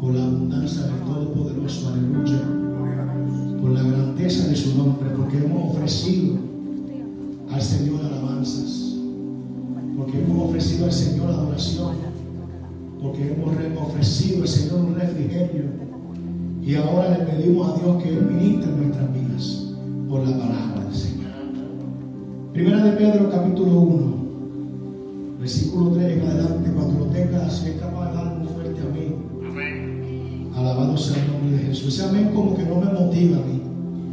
por la abundancia del Todopoderoso, aleluya, por la grandeza de su nombre, porque hemos ofrecido al Señor alabanzas, porque hemos ofrecido al Señor adoración, porque hemos ofrecido al Señor un refrigerio, y ahora le pedimos a Dios que Él ministre en nuestras vidas por la palabra del Señor. Primera de Pedro capítulo 1, versículo 3 en adelante. Cuando lo tengas, si es capaz de dar un fuerte amén. Amén. Alabado sea el nombre de Jesús. Ese amén como que no me motiva a mí.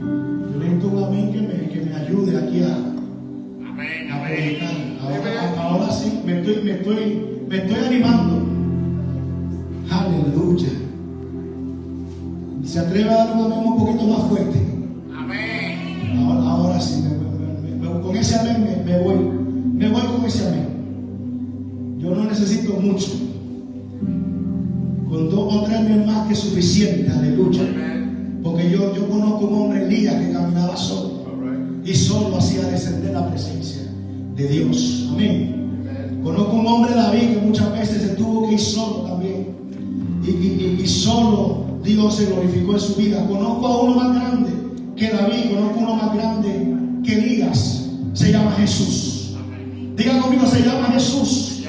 Yo necesito un amén que me ayude aquí a predicar. Ahora sí me estoy animando. Aleluya. ¿Se atreve a dar un amén un poquito más fuerte? Amén. Ahora sí, con ese amén me voy con ese amén. Yo no necesito mucho. Con 2 o 3 es más que suficiente, aleluya. Porque yo conozco un hombre, Elías, que caminaba solo y solo hacía descender la presencia de Dios. Amén. Conozco un hombre, David, que muchas veces se tuvo que ir solo también, y solo Dios se glorificó en su vida. Conozco a uno más grande que David, conozco a uno más grande que Elías. Se llama Jesús. Diga conmigo, se llama Jesús.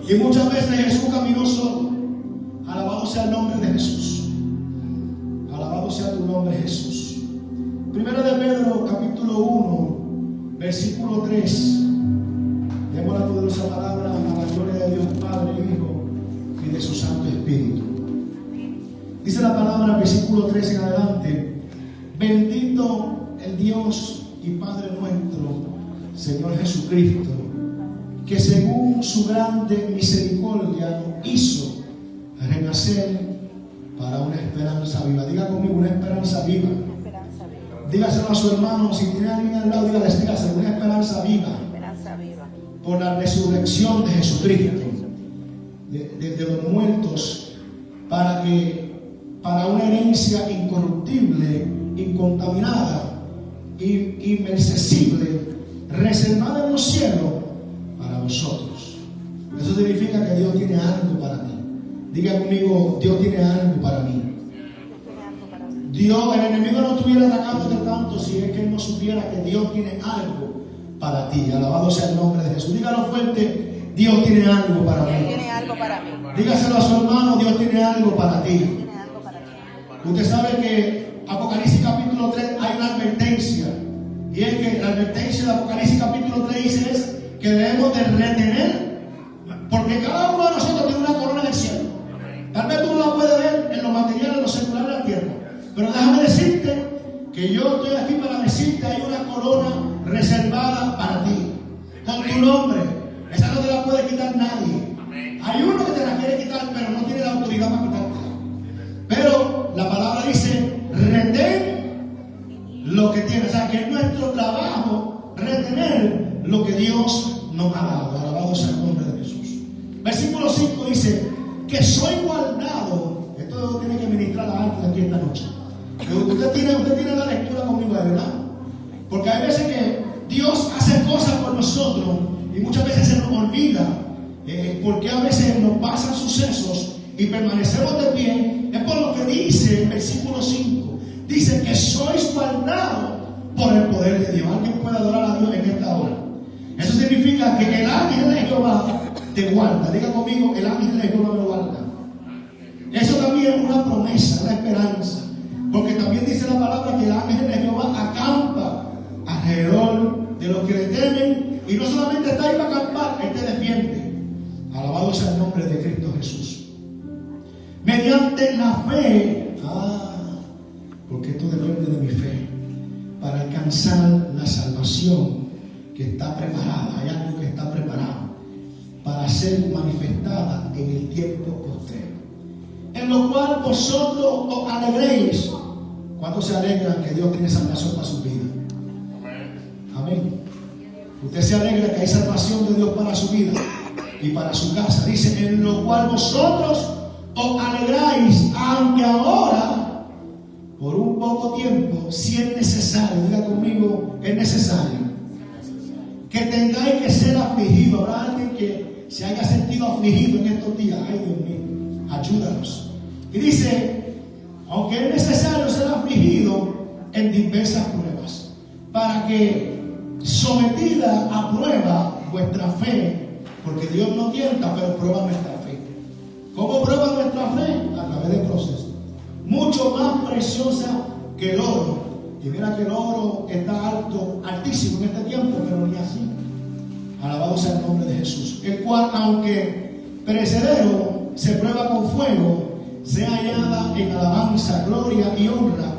Y muchas veces Jesús caminó solo. Alabado sea el nombre de Jesús. Alabado sea tu nombre, Jesús. Primero de Pedro capítulo 1, versículo 3. Demos la poderosa palabra a la gloria de Dios Padre, Hijo y de su Santo Espíritu. Dice la palabra, versículo 3 en adelante: bendito el Dios y Padre nuestro, Señor Jesucristo, que según su grande misericordia nos hizo renacer para una esperanza viva. Diga conmigo, una esperanza viva. Dígaselo a su hermano, si tiene a alguien al lado, dígaselo, una esperanza viva. Por la resurrección de Jesucristo de los muertos, para una herencia incorruptible, incontaminada, inmercesible, reservada en los cielos para vosotros. Eso significa que Dios tiene algo para ti. Diga conmigo, Dios tiene algo para mí. Dios, el enemigo no estuviera atacándote tanto si es que él no supiera que Dios tiene algo para ti. Alabado sea el nombre de Jesús. Dígalo fuerte, Dios tiene algo para mí. Tiene algo para mí. Dígaselo a su hermano, Dios tiene algo para ti. Usted sabe que Apocalipsis capítulo 3 hay una advertencia, y es que la advertencia de Apocalipsis capítulo 3 dice es que debemos de retener, porque cada uno de nosotros tiene una corona del cielo. Tal vez tú no la puedes ver en lo material, en lo secular de la tierra, pero déjame decirte que yo estoy aquí para decirte: hay una corona reservada para ti, con tu nombre. Esa no te la puede quitar nadie. Hay uno que te la quiere quitar, pero no tiene la autoridad para quitártela. Pero la palabra dice: retén lo que tienes. O sea, que es nuestro trabajo retener lo que Dios nos ha dado. Alabado sea el nombre de Jesús. Versículo 5 dice que soy guardado. Esto tiene que ministrar a alguien aquí esta noche. Usted tiene la lectura conmigo, ¿verdad? Porque hay veces que Dios hace cosas por nosotros y muchas veces se nos olvida, porque a veces nos pasan sucesos y permanecemos de pie. Es por lo que dice el versículo 5. Dice que sois guardados por el poder de Dios. ¿Alguien puede adorar a Dios en esta hora? Eso significa que el ángel de Jehová te guarda. Diga conmigo, el ángel de Jehová me guarda. Eso también es una promesa, una esperanza. Porque también dice la palabra que el ángel de Jehová acampa alrededor de los que le temen. Y no solamente está ahí para acampar, Él te defiende. Alabado sea el nombre de Cristo Jesús. Mediante la fe, porque esto depende de mi fe, para alcanzar la salvación que está preparada. Hay algo que está preparado para ser manifestada en el tiempo postrero, en lo cual vosotros os alegréis. ¿Cuántos se alegran que Dios tiene salvación para su vida? Amén. Usted se alegra que hay salvación de Dios para su vida y para su casa. Dice: en lo cual vosotros os alegráis, aunque ahora, por un poco tiempo, si es necesario. Diga conmigo, es necesario que tengáis que ser afligidos. Habrá alguien que se haya sentido afligido en estos días. Ay, Dios mío, ayúdanos. Y dice, aunque es necesario ser afligido en diversas pruebas, para que sometida a prueba vuestra fe, porque Dios no tienta, pero prueba nuestra fe. ¿Cómo prueba nuestra fe? A través del proceso. Mucho más preciosa que el oro. Y mira que el oro está alto, altísimo en este tiempo, pero ni así. Alabado sea el nombre de Jesús. El cual, aunque perecedero, se prueba con fuego, sea hallada en alabanza, gloria y honra,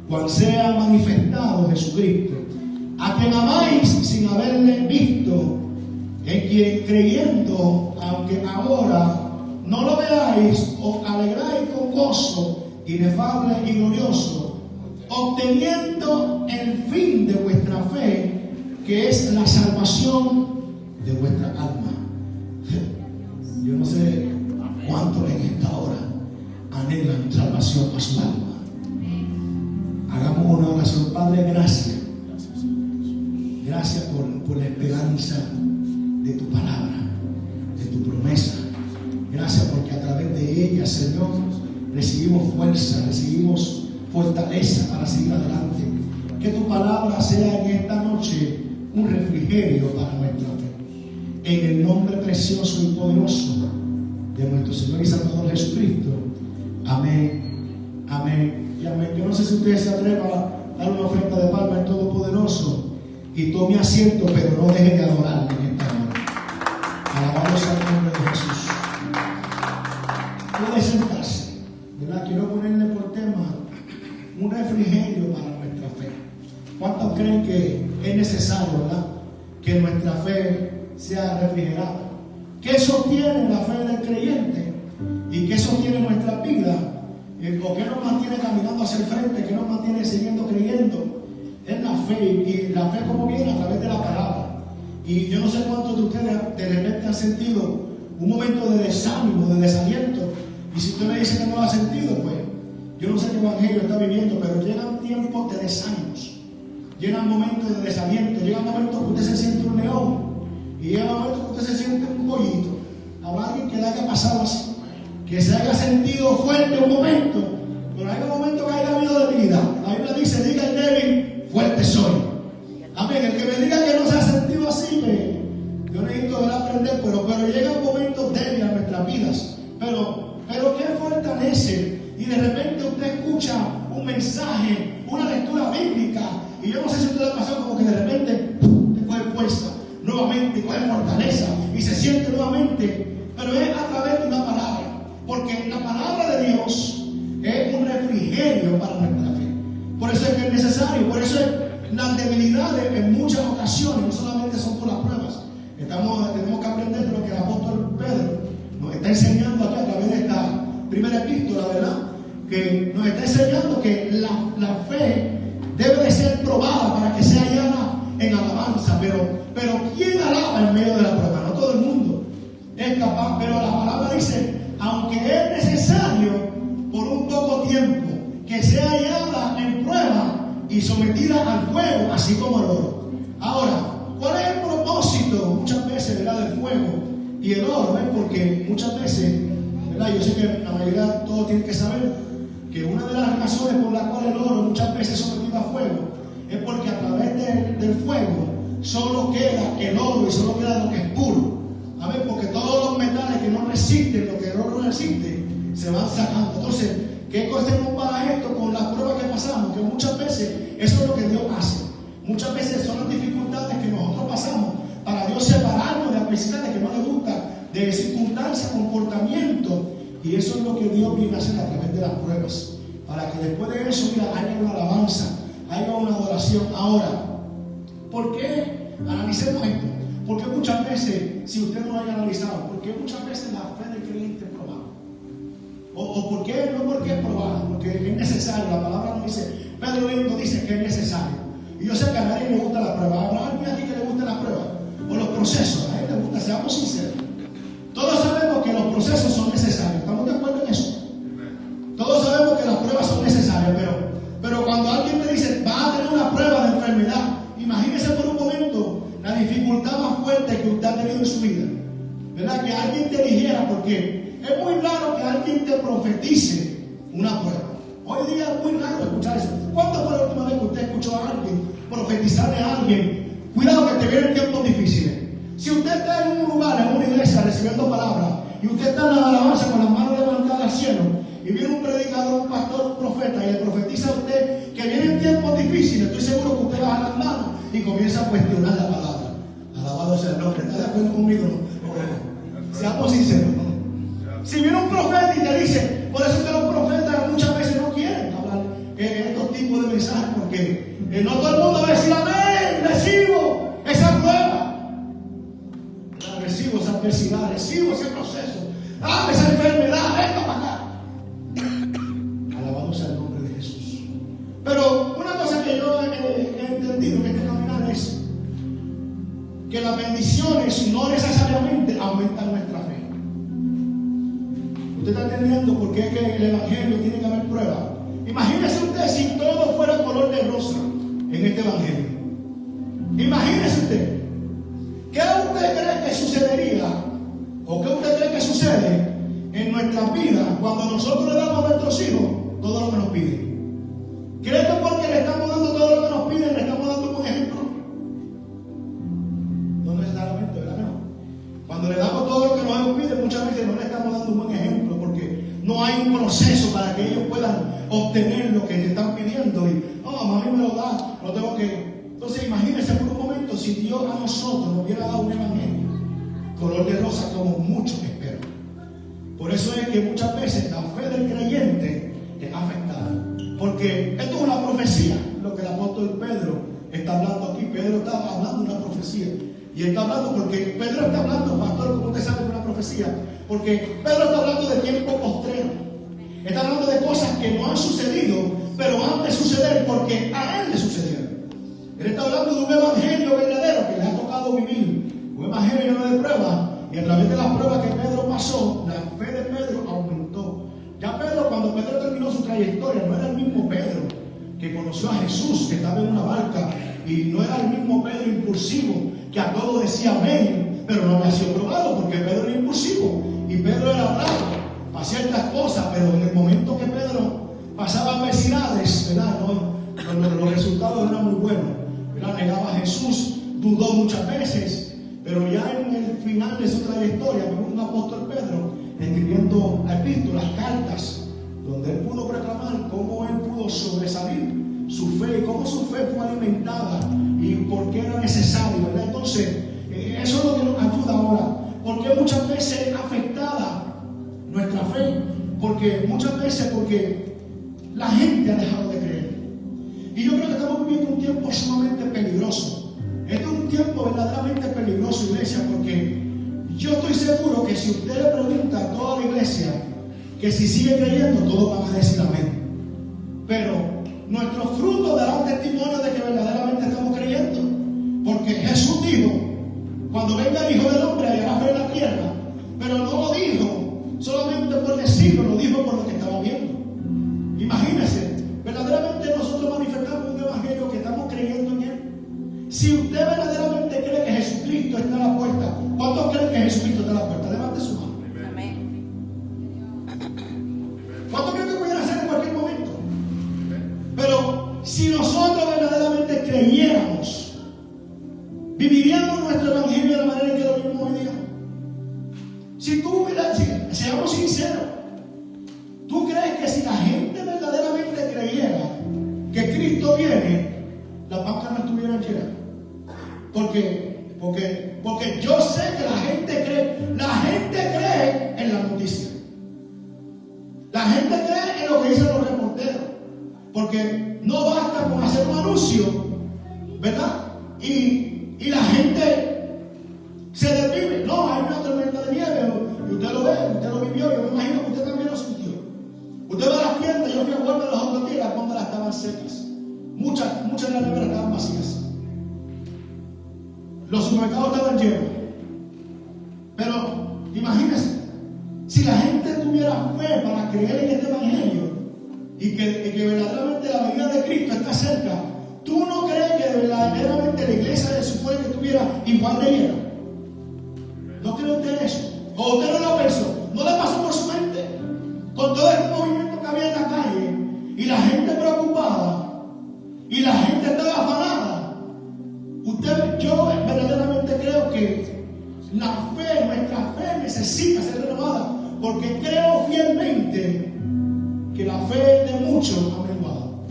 cual sea manifestado Jesucristo, a quien amáis sin haberle visto, en quien creyendo, aunque ahora no lo veáis, os alegráis con gozo inefable y glorioso, obteniendo el fin de vuestra fe, que es la salvación de vuestra alma. Yo no sé cuántos en esta hora anhelan salvación a su alma. Hagamos una oración. Padre, gracias. Gracias por la esperanza de tu palabra, de tu promesa. Gracias porque a través de ella, Señor, recibimos fuerza, recibimos fortaleza para seguir adelante. Que tu palabra sea en esta noche un refrigerio para nuestra fe. En el nombre precioso y poderoso de nuestro Señor y Salvador Jesucristo. Amén, amén y amén. Yo no sé si ustedes se atrevan a dar una ofrenda de palma al Todopoderoso y tome asiento, pero no deje de adorarle en esta hora. Alabado sea el nombre de Jesús. Puede sentarse, ¿verdad? Quiero ponerle por tema un refrigerio para nuestra fe. ¿Cuántos creen que es necesario, verdad, que nuestra fe sea refrigerada? ¿Qué sostiene la fe del creyente? ¿Y qué sostiene nuestra vida? ¿O qué nos mantiene caminando hacia el frente? ¿Qué nos mantiene siguiendo creyendo? Es la fe. Y la fe, ¿cómo viene? A través de la palabra. Y yo no sé cuántos de ustedes de repente han sentido un momento de desánimo, de desaliento. Y si usted me dice que no lo ha sentido, pues yo no sé qué evangelio está viviendo, pero llegan tiempos de desánimos, llegan momentos de desaliento, llegan momentos que usted se siente un león y llegan momentos que usted se siente un pollito. Habrá alguien que le haya pasado así, que se haya sentido fuerte un momento, pero hay un momento que haya habido debilidad. La Biblia dice, diga el débil, fuerte soy. Amén. El que me diga que no se ha sentido así, yo necesito ver aprender, pero llegan momentos débiles a nuestras vidas. Pero ¿qué fortalece? Y de repente usted escucha un mensaje, una lectura bíblica, y yo no sé si a usted le ha pasado como que de repente te coge fuerza nuevamente, coge fortaleza y se siente nuevamente, pero es a través de una palabra, porque la palabra de Dios es un refrigerio para nuestra fe. Por eso es que es necesario, por eso las debilidades en muchas ocasiones no solamente son por las pruebas. Tenemos que aprender de lo que el apóstol Pedro nos está enseñando aquí a través de esta primera epístola, ¿verdad? Que nos está enseñando que la fe debe de ser probada para que sea hallada en alabanza. Pero ¿quién alaba en medio de la prueba? No todo el mundo es capaz, pero la palabra dice, aunque es necesario por un poco tiempo que sea hallada en prueba y sometida al fuego, así como el oro. Ahora, ¿cuál es el propósito muchas veces, ¿verdad?, del fuego y el oro? Porque muchas veces, ¿verdad?, yo sé que la mayoría de todos tienen que saber que una de las razones por las cuales el oro muchas veces es sometido a fuego es porque a través del fuego solo queda el oro y solo queda lo que es puro. A ver, porque todos los metales que no resisten lo que el oro resiste se van sacando. Entonces, ¿qué cosa nos para esto con las pruebas que pasamos? Que muchas veces eso es lo que Dios hace. Muchas veces son las dificultades que nosotros pasamos para Dios separarnos de adversidades que no le gustan, de circunstancias, comportamientos. Y eso es lo que Dios viene a hacer a través de las pruebas. Para que después de eso, mira, haya una alabanza, haya una adoración. Ahora, ¿por qué? Analicemos esto. Porque muchas veces, si usted no lo haya analizado, ¿por qué muchas veces la fe del creyente es probada? ¿O por qué? No porque es probada, porque es necesario. La palabra nos dice, Pedro mismo dice que es necesario. Y yo sé que a nadie le gusta la prueba. ¿Habrá alguien aquí que le gusta la prueba? O los procesos. A nadie le gusta, seamos sinceros. Todos sabemos que los procesos son necesarios. ¿Estamos de acuerdo en eso? Todos sabemos que las pruebas son necesarias, pero cuando alguien te dice, vas a tener una prueba de enfermedad, imagínese por un momento la dificultad más fuerte que usted ha tenido en su vida. ¿Verdad? Que alguien te dijera, porque es muy raro que alguien te profetice una prueba. Hoy día es muy raro escuchar eso. ¿Cuándo fue la última vez que usted escuchó a alguien profetizarle a alguien? Cuidado que te vienen tiempos difíciles. Si usted está en un lugar, en una iglesia, recibiendo palabras, y usted está en la alabanza con las manos levantadas al cielo, y viene un predicador, un pastor, un profeta, y le profetiza a usted que vienen tiempos difíciles, estoy seguro que usted baja las manos y comienza a cuestionar la palabra. Alabado sea el nombre. ¿Está de acuerdo conmigo? No. Seamos sinceros. Si viene un profeta y te dice, por eso es que los profetas muchas veces no quieren hablar estos tipos de mensajes, porque no todo el mundo va a decir amén, recibo esa prueba, recibo esa adversidad, recibo ese proceso, esa enfermedad, venga para acá. Alabado sea el nombre de Jesús. Pero una cosa que yo he entendido en este caminar es que las bendiciones no necesariamente aumentan nuestra fe. Usted está entendiendo por qué es que el evangelio tiene que haber prueba. Imagínese usted si todo fuera color de rosa en este evangelio. Imagínese usted. ¿Qué usted cree que sucedería? ¿O qué usted cree que sucede en nuestras vidas cuando nosotros le damos a nuestros hijos todo lo que nos piden? ¿Cree que porque le estamos dando todo lo que nos piden le estamos dando un buen ejemplo? No necesariamente, ¿verdad? No. Cuando le damos todo lo que nos piden, muchas veces no le estamos dando un buen ejemplo porque no hay un proceso para que ellos puedan obtener lo que te están pidiendo. Y, mami me lo da, no tengo que... Entonces imagínense por un momento si Dios a nosotros nos hubiera dado un evangelio color de rosa como muchos esperan. Por eso es que muchas veces la fe del creyente es afectada. Porque esto es una profecía, lo que el apóstol Pedro está hablando aquí. Pedro está hablando de una profecía. Y está hablando porque Pedro está hablando, pastor, como usted sabe, de una profecía. Porque Pedro está hablando de tiempo postrero. Está hablando de cosas que no han sucedido, pero han de suceder porque a él le sucedieron. Él está hablando de un evangelio verdadero que le ha tocado vivir. Un evangelio lleno de pruebas. Y a través de las pruebas que Pedro pasó, la fe de Pedro aumentó. Ya Pedro, cuando Pedro terminó su trayectoria, no era el mismo Pedro que conoció a Jesús, que estaba en una barca. Y no era el mismo Pedro impulsivo, que a todo decía amén, pero no había sido probado, porque Pedro era impulsivo. Y Pedro era bravo para ciertas cosas, pero en el momento que Pedro pasaba adversidades, ¿verdad? Los resultados eran muy buenos. ¿Verdad? Negaba a Jesús, dudó muchas veces, pero ya en el final de su trayectoria, vemos un apóstol Pedro escribiendo epístolas, cartas, donde él pudo proclamar cómo él pudo sobresalir su fe, cómo su fe fue alimentada y por qué era necesario, ¿verdad? Entonces, eso es lo que nos ayuda ahora, porque muchas veces afectada nuestra fe, porque muchas veces porque la gente ha dejado de creer. Y yo creo que estamos viviendo un tiempo sumamente peligroso. Este es un tiempo verdaderamente peligroso, iglesia, porque yo estoy seguro que si usted le pregunta a toda la iglesia que si sigue creyendo, todos van a decir amén. Pero nuestros frutos darán testimonio de que verdaderamente estamos creyendo. Porque Jesús dijo, cuando venga el Hijo del Hombre hallará fe en la tierra. Pero no lo dijo solamente por decirlo, lo dijo por lo que estaba viendo. Imagínense, verdaderamente nosotros manifestamos un evangelio que estamos creyendo en él. Si usted verdaderamente cree que Jesucristo está a la puerta, ¿cuántos creen que Jesucristo está a la puerta? Levante su mano. Amén. ¿Cuántos creen que pueden hacer en cualquier momento? Pero si nosotros verdaderamente creyéramos, viviríamos nuestro evangelio de la manera en que lo vivimos hoy día. Seamos sinceros, ¿tú crees que si la gente verdaderamente creyera que Cristo viene, las bancas no estuvieran llenas? Porque yo sé que la gente cree en la noticia. La gente cree en lo que dicen los reporteros. Porque no basta con hacer un anuncio, ¿verdad? Y la gente se desvive. No, hay una tormenta de nieve. Y usted lo ve, usted lo vivió. Yo me imagino que usted también lo sintió. Usted va a las tiendas. Yo fui a Walmart los otros días. Las góndolas estaban secas. Muchas de las neveras estaban vacías. Los supermercados estaban llenos. Pero imagínense, si la gente tuviera fe para creer en este evangelio y que verdaderamente la venida de Cristo está cerca, ¿tú no crees que verdaderamente la iglesia de su pueblo estuviera igual de llena? ¿No cree usted eso? ¿O usted no lo pensó? ¿No le pasó por todo este movimiento que había en la calle y la gente preocupada y la gente estaba afanada, yo verdaderamente creo que la fe, nuestra fe necesita ser renovada, porque creo fielmente que la fe de muchos ha menguado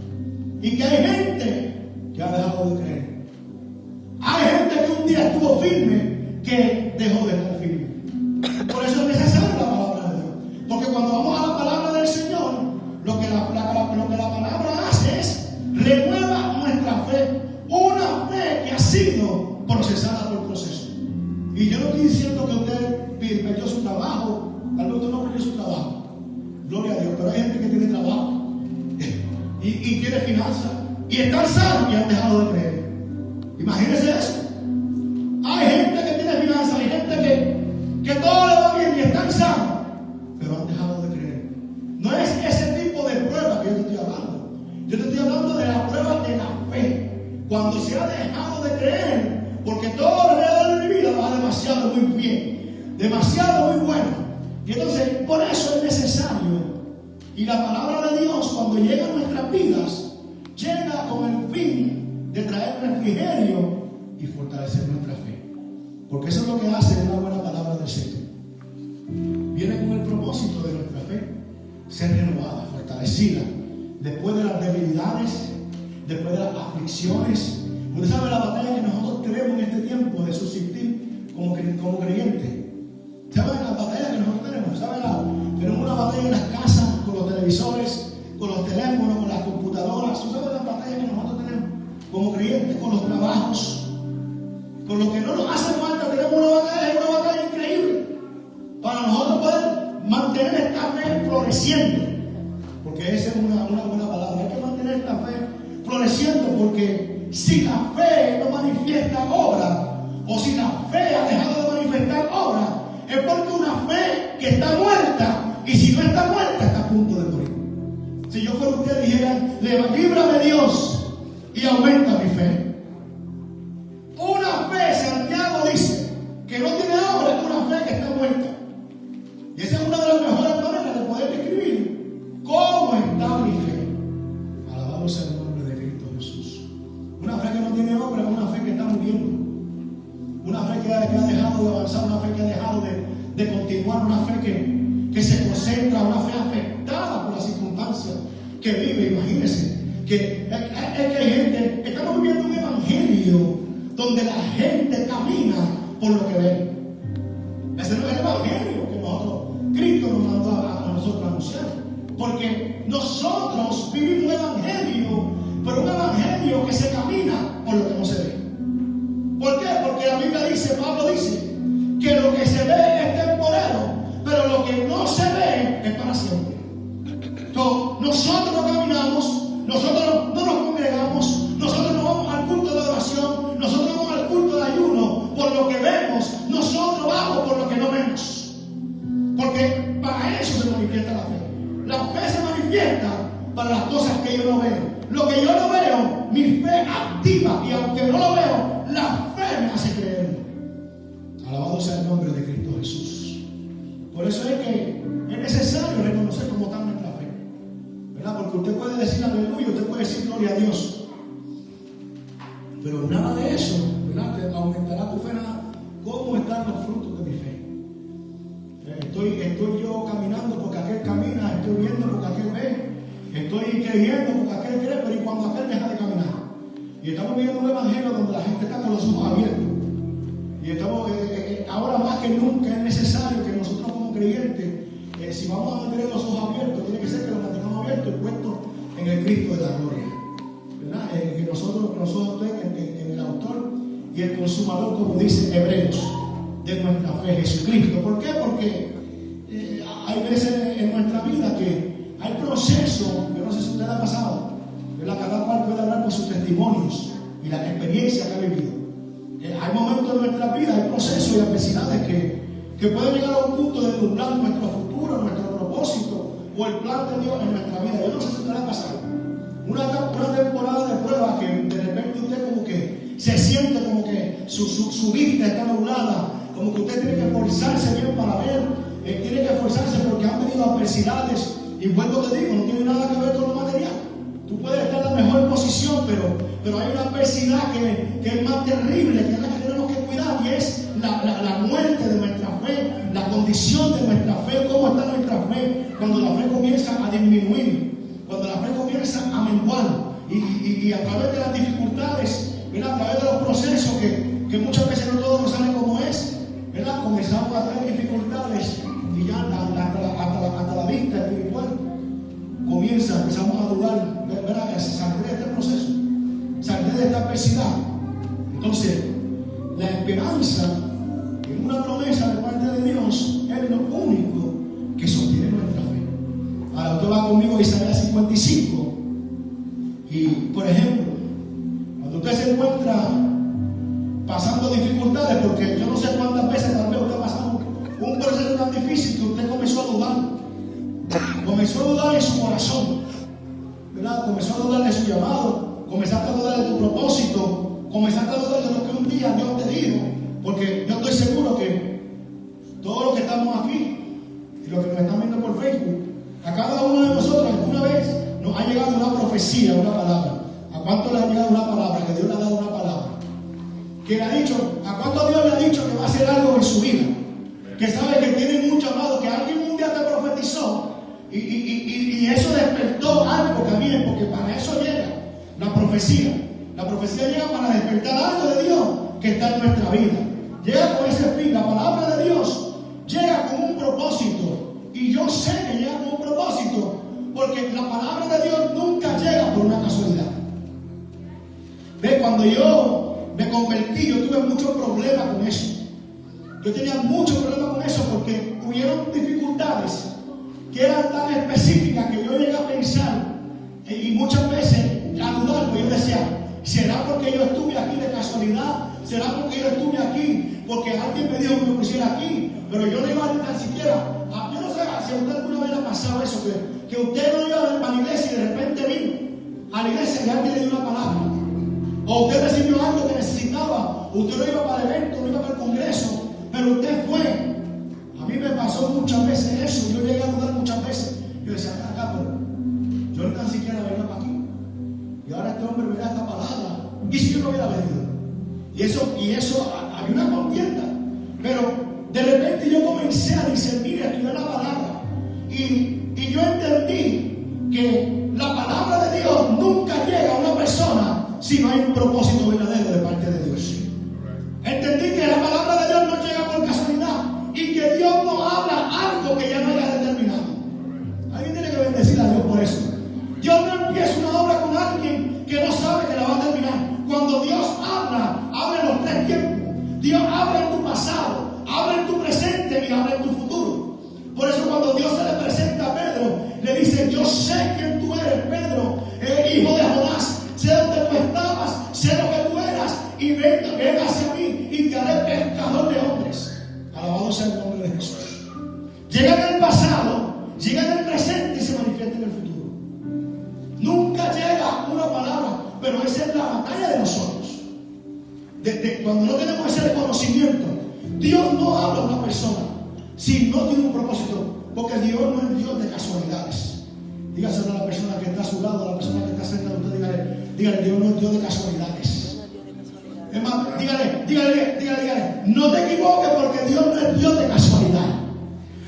y que hay gente que ha dejado de creer. Hay gente que un día estuvo firme que dejó de estar firme. Por eso es necesaria la palabra de Dios, porque cuando vamos a la palabra del Señor, lo que la palabra hace es renueva nuestra fe, una fe que ha sido procesada por proceso. Y yo no estoy diciendo que usted perdió su trabajo, tal vez usted no perdió su trabajo, gloria a Dios, pero hay gente que tiene trabajo y tiene finanzas y están sanos y han dejado de creer. Imagínense eso. Hay gente que tiene finanzas, hay gente que todo le va bien y están sanos, pero han dejado de creer. No es ese tipo de prueba que yo te estoy hablando. Yo te estoy hablando de la prueba de la fe. Cuando se ha dejado de creer, porque todo alrededor de mi vida va demasiado muy bien, demasiado muy bueno. Y entonces, por eso es necesario. Y la palabra de Dios, cuando llega a nuestras vidas, llega con el fin de traer refrigerio y fortalecer nuestra fe. Porque eso es lo que hace una buena palabra del Señor. Viene con el propósito de nuestra fe ser renovada, fortalecida, después de las debilidades, después de las aflicciones. Usted sabe la batalla que nosotros tenemos en este tiempo de subsistir como creyentes. ¿Sabe la batalla que nosotros tenemos? ¿Sabe tenemos una batalla en las casas, con los televisores, con los teléfonos, con las computadoras? ¿Sabe la batalla que nosotros tenemos como creyentes, con los trabajos? Con lo que no nos hace falta, tenemos una batalla increíble para nosotros poder mantener esta fe floreciendo. Porque esa es una buena palabra. Hay que mantener esta fe floreciendo, porque si la fe no manifiesta obra, o si la fe ha dejado de manifestar obra, es porque una fe que está muerta, y si no está muerta, está a punto de morir. Si yo fuera usted, dijera: líbrame Dios y aumenta mi fe. Una fe, Santiago dice, que no tiene obra, es una fe que está muerta. Y esa es una de las mejores maneras de poder describir cómo está mi fe. Alabado sea el nombre de Cristo Jesús. Una fe que no tiene obra es una fe que está muriendo. Una fe que ha dejado de avanzar, una fe que ha dejado de continuar, una fe que se concentra, una fe afectada por las circunstancias que vive. Imagínense que hay gente, estamos viviendo un evangelio donde la gente camina por lo que ve. Ese no es el evangelio que Cristo nos mandó a nosotros a anunciar. Porque nosotros vivimos un evangelio, pero un evangelio que se camina por lo que no se ve. ¿Por qué? Porque la Biblia dice, Pablo dice, que lo que se ve es temporero, pero lo que no se ve es para siempre. Entonces, nosotros no caminamos, nosotros no nos congregamos, nosotros no vamos al culto de oración, nosotros vamos al culto de ayuno por lo que vemos, nosotros vamos por lo que no vemos. Porque para eso se manifiesta la fe. La fe se manifiesta para las cosas que yo no veo. Lo que yo no veo, mi fe activa, y aunque no lo veo, la fe me hace creer. Alabado sea el nombre de Cristo Jesús. Por eso es que es necesario reconocer cómo está nuestra fe, ¿verdad? Porque usted puede decir aleluya, usted puede decir gloria a Dios, pero nada de eso, ¿verdad? Te aumentará tu fe. Nada. ¿Cómo están los frutos de mi fe? Estoy yo caminando porque aquel camina, estoy viendo porque aquel ve, estoy creyendo porque aquel cree, pero ¿y cuando aquel deja de caminar? Y estamos viviendo un evangelio donde la gente está con los ojos abiertos. Y estamos, ahora más que nunca es necesario que nosotros como creyentes, si vamos a mantener los ojos abiertos, tiene que ser que los mantengamos abiertos y puestos en el Cristo de la gloria, ¿verdad? Que nosotros en el autor y el consumador, como dice Hebreos, de nuestra fe, Jesucristo. ¿Por qué? Porque hay veces en nuestra vida que hay procesos, yo no sé si usted ha pasado, ¿verdad? Cada cual puede hablar por sus testimonios y la experiencia que ha vivido. Hay momentos en nuestra vida, hay procesos y adversidades que pueden llegar a un punto de nublar nuestro futuro, nuestro propósito o el plan de Dios en nuestra vida. Yo no sé si usted ha pasado una temporada de prueba que de repente usted como que se siente como que su vista está nublada, como que usted tiene que esforzarse bien para ver, tiene que esforzarse porque han venido adversidades Y vuelvo te digo, no tiene nada que ver con lo material. Tú puedes estar en la mejor posición, pero hay una adversidad que es más terrible, que es la que tenemos que cuidar, y es la muerte de nuestra fe, la condición de nuestra fe, cómo está nuestra fe, cuando la fe comienza a disminuir, cuando la fe comienza a menguar, y a través de las dificultades, ¿verdad? A través de los procesos que muchas veces no todo nos sale como es, ¿verdad? Comenzamos a tener dificultades, y ya hasta la vista espiritual empezamos a dudar, ¿verdad? Saldré de este proceso, saldré de esta adversidad. Entonces, la esperanza en una promesa de parte de Dios es lo único que sostiene nuestra fe. Ahora usted va conmigo a Isaías 55, y por ejemplo, cuando usted se encuentra pasando dificultades, porque yo no sé cuántas veces tal vez usted ha pasado un proceso tan difícil que usted comenzó a dudar en su corazón, ¿verdad? Comenzó a dudar de su llamado, comenzaste a dudar de tu propósito, comenzaste a dudar de lo que un día Dios te dijo, porque yo estoy seguro que todos los que estamos aquí y los que nos están viendo por Facebook, a cada uno de nosotros alguna vez nos ha llegado una profecía, una palabra. ¿A cuánto le ha llegado una palabra? Que Dios le ha dado una palabra, que le ha dicho, ¿a cuánto Dios le ha dicho que va a hacer algo en su vida? Que sabe que tiene un llamado, que alguien un día te profetizó, y eso despertó algo también, porque para eso llega la profecía. La profecía llega para despertar algo de Dios que está en nuestra vida. Llega con ese fin. La palabra de Dios llega con un propósito, y yo sé que llega con un propósito, porque la palabra de Dios nunca llega por una casualidad. ¿Ve? Cuando yo me convertí, yo tuve muchos problemas con eso. Yo tenía muchos problemas con eso, porque hubieron dificultades que eran tan específicas que yo llegué a pensar, y muchas veces a dudar, pues yo decía, ¿será porque yo estuve aquí de casualidad? ¿Será porque yo estuve aquí porque alguien me dijo que me pusiera aquí? Pero yo no iba a ir tan siquiera. Yo no sé si a usted alguna vez le ha pasado eso, que usted no iba a la iglesia y de repente vino a la iglesia y alguien le dio una palabra. O usted recibió algo que necesitaba, usted no iba para el evento, no iba para el congreso, pero usted fue. A mí me pasó muchas veces eso, yo llegué a dudar muchas veces. Yo decía, acá, pero yo ni tan siquiera venía para aquí. Y ahora este hombre me da esta palabra. ¿Y si yo no hubiera venido? Y eso había una contienda. Pero de repente yo comencé a discernir, a estudiar la palabra. Y yo entendí que la palabra de Dios nunca llega a una persona si no hay un propósito verdadero de parte de Dios. Entendí que la palabra de Dios no llega por casualidad, y que Dios no habla algo que ya no haya determinado. Alguien tiene que bendecir a Dios por eso. Dios no empieza una obra con alguien que no sabe que la va a terminar. Cuando Dios habla, habla en los tres tiempos. Dios habla en tu pasado, habla en tu presente y habla en tu futuro. Por eso cuando Dios se le presenta a Pedro, le dice, yo sé quién tú eres, Pedro, hijo de Jonás. Sé dónde tú estabas, sé lo que tú eras, y ven hacia mí y te haré pescador de hombres. Alabado sea el nombre de Jesús. Llega en el pasado, llega en el presente y se manifiesta en el futuro. Nunca llega una palabra, pero esa es la batalla de nosotros. Cuando no tenemos ese reconocimiento, Dios no habla a una persona si no tiene un propósito, porque Dios no es Dios de casualidades. Dígaselo a la persona que está a su lado, a la persona que está cerca de usted, dígale, Dios no es Dios de casualidades. Es más, dígale, no te equivoques, porque Dios no es Dios de casualidad.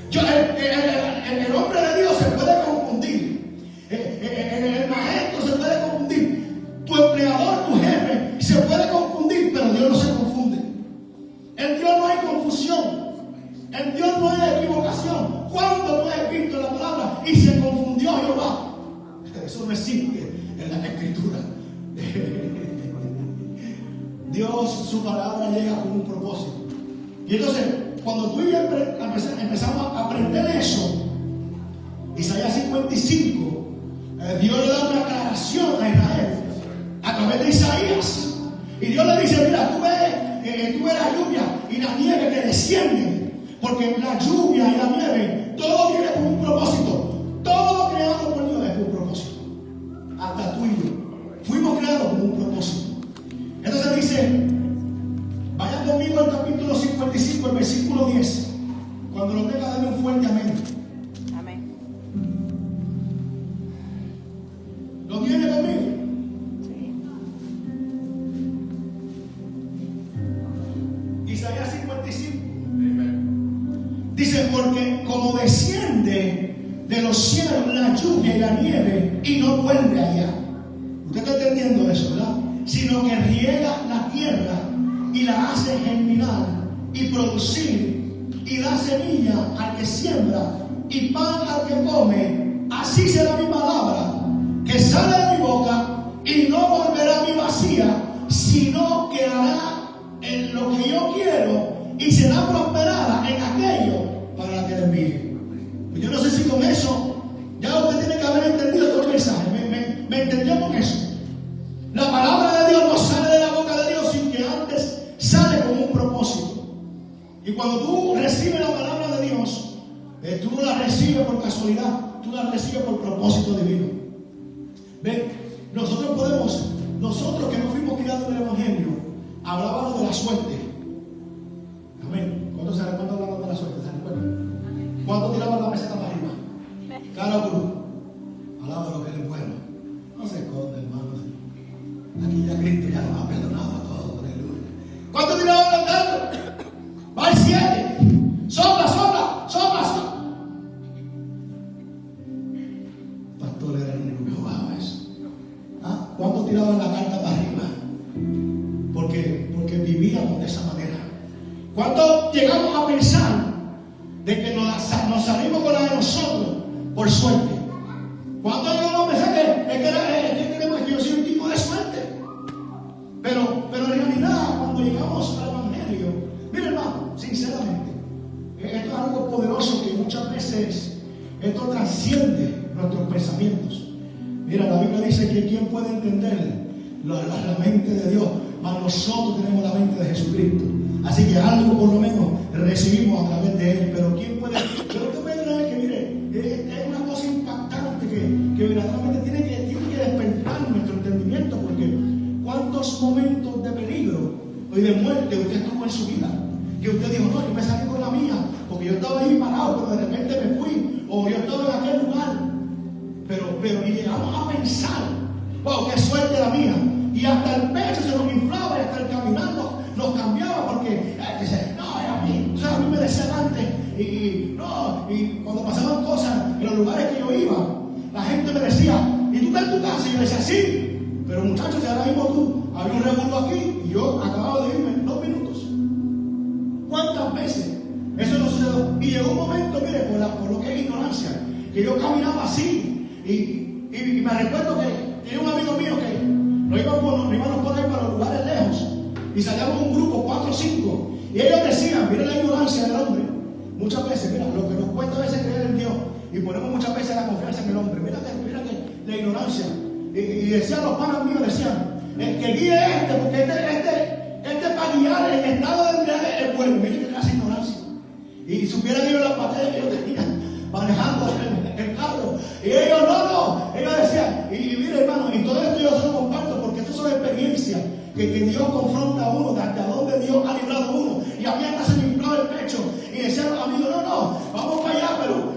El hombre de Dios se puede confundir. El maestro se puede confundir. Tu empleador, tu jefe, se puede confundir, pero Dios no se confunde. En Dios no hay confusión. En Dios no hay equivocación. ¿Cuándo tú has visto la palabra y se confundió Jehová? Eso no existe en la Escritura. Dios, su palabra llega con un propósito. Y entonces, cuando tú y yo empezamos a aprender eso, Isaías 55, Dios le da una aclaración a Israel a través de Isaías. Y Dios le dice, mira, tú ves la lluvia y la nieve que descienden, porque la lluvia y la nieve, todo viene con un propósito. Todo creado por Dios es con un propósito. Hasta tú y yo fuimos creados con un propósito. Entonces dice, vayan conmigo al capítulo 55, el versículo 10. Cuando lo tenga, denle un fuerte amén. Amén. lluvia y la nieve y no vuelve allá. Usted está entendiendo eso, ¿verdad? Sino que riega la tierra y la hace germinar y producir y da semilla al que siembra y pan al que come. Así será mi palabra que sale de mi boca y no volverá a mí vacía, sino que hará en lo que yo quiero y será prosperada en aquello para la que le envíe. Pues yo no sé si con eso ya usted tiene que haber entendido todo el mensaje. ¿Me entendió con eso? La palabra de Dios no sale de la boca de Dios sin que antes sale con un propósito. Y cuando tú recibes la palabra de Dios, tú no la recibes por casualidad, tú la recibes por propósito divino. Ven, nosotros que no fuimos criados en el Evangelio, hablábamos de la suerte. Amén. ¿Cuántos hablaban de la suerte? ¿Se recuerdan? ¿Cuántos tiraban la meseta para arriba? Cara cruz. Alaba lo que Él es bueno. No se esconde, hermano. Aquí ya Cristo ya nos ha perdonado a todos. Aleluya. ¿Cuántos tiraban los dardos? Va el 7. Sopla. Pastor era el único que jugaba eso. ¿Cuántos tiraban la carta para arriba? Porque vivíamos de esa manera. ¿Cuántos llegamos a pensar de que nos salimos con la de nosotros por suerte? ¿Cuántos llegamos a pensar que yo soy un tipo de suerte? Pero en realidad, cuando llegamos al Evangelio, mire hermano, sinceramente, esto es algo poderoso que muchas veces esto trasciende nuestros pensamientos. Mira, la Biblia dice que ¿quién puede entender la mente de Dios? Mas nosotros tenemos la mente de Jesucristo. Así que algo por lo menos recibimos a través de Él. Pero ¿quién puede? Yo lo que puedo creer que, mire, es una cosa impactante que verdaderamente tiene que despertar nuestro entendimiento. Porque ¿cuántos momentos de peligro y de muerte usted tuvo en su vida? Que usted dijo, no, yo me salí con la mía, porque yo estaba ahí parado, pero de repente me fui, o yo estaba en aquel lugar. Pero y llegamos a pensar, wow, qué suerte la mía. Y hasta el pecho se nos inflaba y hasta el caminar nos cambiaba, porque dice, no, a mí me decían antes, y cuando pasaban cosas en los lugares que yo iba, la gente me decía, ¿y tú estás en tu casa? Y yo decía, sí, pero muchachos, ahora mismo tú, había un revuelo aquí, y yo acababa de irme en 2 minutos. ¿Cuántas veces eso no sucedió? Y llegó un momento, mire, por lo que es ignorancia, que yo caminaba así, y me recuerdo que tenía un amigo mío que nos íbamos por ahí para los lugares lejos, y salíamos un grupo, 4 o 5, y ellos decían, mira la ignorancia del hombre, muchas veces, mira, lo que nos cuesta a veces creer en Dios, y ponemos muchas veces la confianza en el hombre, mira que la ignorancia, y decían los panas míos, decían, que guíe porque este para guiar en estado de embriaguez es bueno. Miren que clase de ignorancia. Y supieran ellos las batallas que ellos tenían manejando el carro. Y ellos ellos decían, y mire hermano, y todo esto yo se lo comparto porque esto son experiencias que Dios confronta a uno, de hasta dónde Dios ha librado a uno. Y a mí hasta se me inflaba el pecho. Y decían los amigos, vamos para allá,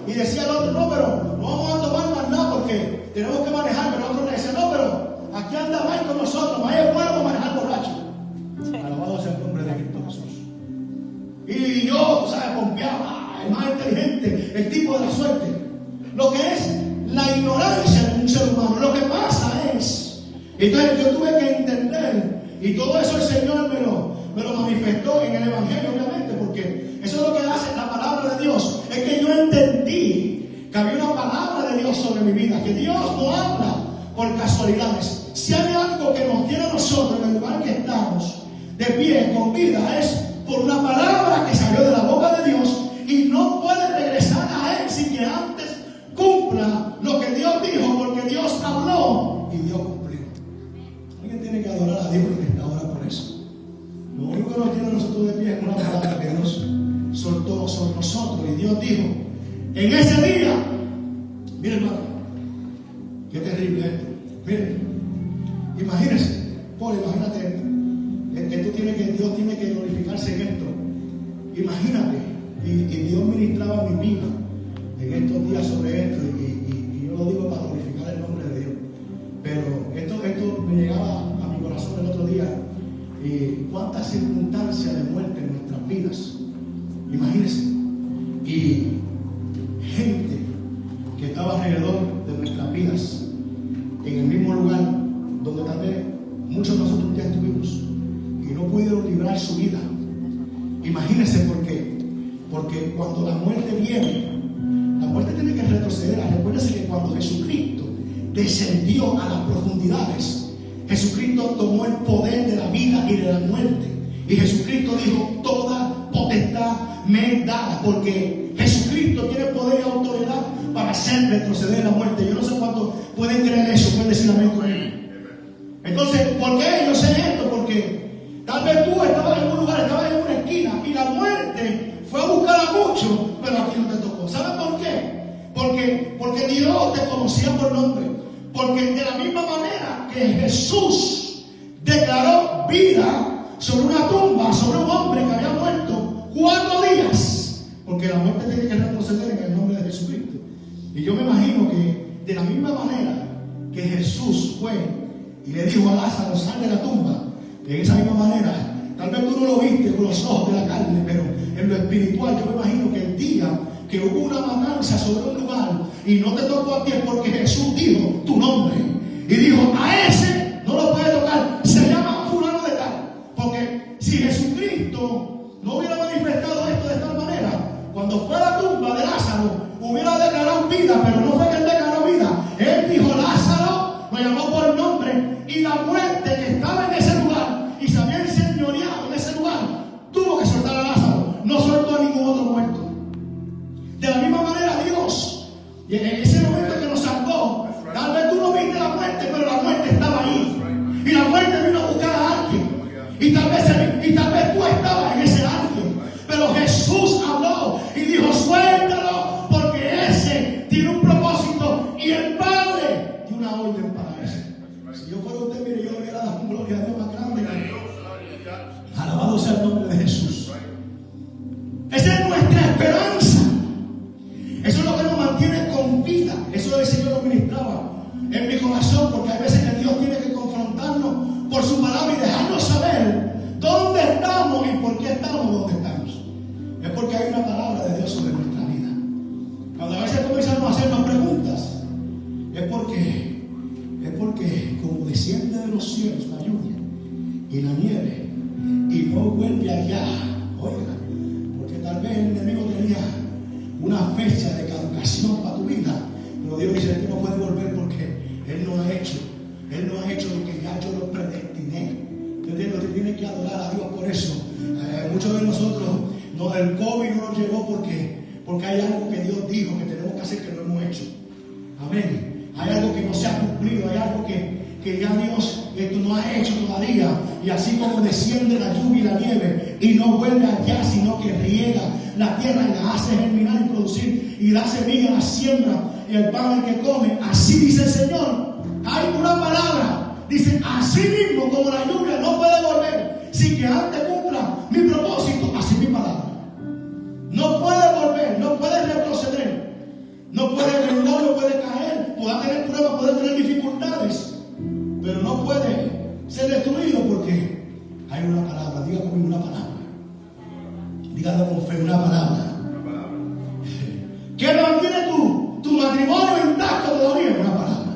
y decía el otro, pero no vamos a tomar más nada porque tenemos que manejar. Pero el otro le decía, pero aquí anda Mike con nosotros, Mike es bueno para manejar borracho. Alabado sea el nombre de Cristo Jesús. Y yo, confiaba, el más inteligente, el tipo de la suerte. Lo que es la ignorancia de un ser humano. Lo que pasa es, entonces yo tuve que entender, y todo eso el Señor me lo manifestó en el Evangelio, obviamente, porque eso es lo que hace la palabra de Dios. Es que yo entendí que había una palabra de Dios sobre mi vida, que Dios no habla por casualidades. Si hay algo que nos tiene a nosotros en el lugar que estamos, de pie, con vida, es por una palabra que salió de la boca de Dios y no puede regresar a Él sin que antes cumpla lo que Dios dijo, porque Dios habló y Dios cumplió. Alguien tiene que adorar a Dios y restaurar por eso. Lo único que nos tiene a nosotros de pie es una palabra que Dios soltó sobre nosotros, y Dios dijo, en ese día, mire hermano, qué terrible esto. Miren, imagínense, imagínate esto. Dios tiene que glorificarse en esto. Imagínate, y Dios ministraba mi vida en estos días sobre esto, y yo lo digo para glorificar el nombre de Dios. Pero esto me llegaba a mi corazón el otro día, y cuántas circunstancias de muerte en nuestras vidas. Imagínense, y gente que estaba alrededor de nuestra Porque cuando la muerte viene, la muerte tiene que retroceder. Recuérdense que cuando Jesucristo descendió a las profundidades, Jesucristo tomó el poder de la vida y de la muerte. Y Jesucristo dijo: toda potestad me es dada. Porque Jesucristo tiene poder y autoridad para hacer retroceder la muerte. Yo no sé cuántos pueden creer eso, pueden decir amén conmigo. Entonces, ¿por qué yo sé esto? Porque tal vez tú estabas en un lugar, estabas en una esquina y la muerte fue a buscar a muchos, pero a ti no te tocó. ¿Sabes por qué? Porque Dios te conocía por nombre. Porque de la misma manera que Jesús declaró vida sobre una tumba, sobre un hombre que había muerto 4 días, porque la muerte tiene que retroceder en el nombre de Jesucristo. Y yo me imagino que de la misma manera que Jesús fue y le dijo a Lázaro: sal de la tumba, de esa misma manera, tal vez tú no lo viste con los ojos de la carne, pero en lo espiritual yo me imagino que el día que hubo una matanza sobre un lugar y no te tocó a ti, es porque Jesús dijo tu nombre y dijo: a ese no lo puede tocar, se llama fulano de tal. Porque si Jesucristo no hubiera manifestado esto de tal manera, cuando fue a la tumba de Lázaro hubiera declarado vida, pero no fue que él declaró vida. Él dijo: Lázaro, lo llamó por nombre, y la muerte que estaba en ese lugar y se había enseñoreado en ese lugar tuvo que soltar a Lázaro, no soltó a ningún otro muerto. De la misma manera Dios, y en ese momento que nos salvó, tal vez tú no viste la muerte, pero la muerte estaba ahí, y la muerte vino a buscar a alguien, y tal vez tú estabas en ese alguien, pero Jesús habló y dijo: suéltalo, porque ese tiene un propósito y el Padre tiene una orden para eso. Si yo fuera usted, mire, yo le hubiera dado gloria a Dios más grande. Alabado sea el nombre de Jesús. Esa es nuestra esperanza. Eso es lo que nos mantiene con vida. Eso el Señor lo ministraba en mi corazón, porque hay veces que Dios tiene que confrontarnos por su palabra y dejarnos saber dónde estamos y por qué estamos donde estamos. Es porque hay una palabra de Dios sobre nuestra vida. Cuando a veces comenzamos a hacernos preguntas, es porque como desciende de los cielos la lluvia y la nieve y no vuelve allá, oiga, porque tal vez el enemigo tenía una fecha de caducación para tu vida, pero Dios dice que no puede volver porque Él no ha hecho lo que ya yo lo predestiné. Usted tiene que adorar a Dios por eso. Muchos de nosotros, el COVID no nos llegó porque hay algo que Dios dijo que tenemos que hacer que no hemos hecho. Amén. Hay algo que no se ha cumplido, hay algo que ya Dios no ha hecho todavía. Y así como desciende la lluvia y la nieve y no vuelve allá, sino que riega la tierra y la hace germinar y producir y da semilla a la siembra y el pan al que come, así dice el Señor. Hay una palabra, dice: así mismo como la lluvia no puede volver sin que antes cumpla mi propósito, así mi palabra no puede volver, no puede retroceder, no puede menguar, no puede caer, puede tener pruebas, puede tener dificultades, pero no puede ser destruido porque hay una palabra. Diga conmigo: una palabra. Dígalo con fe: una palabra. ¿Qué mantiene tu matrimonio intacto todavía? Una palabra.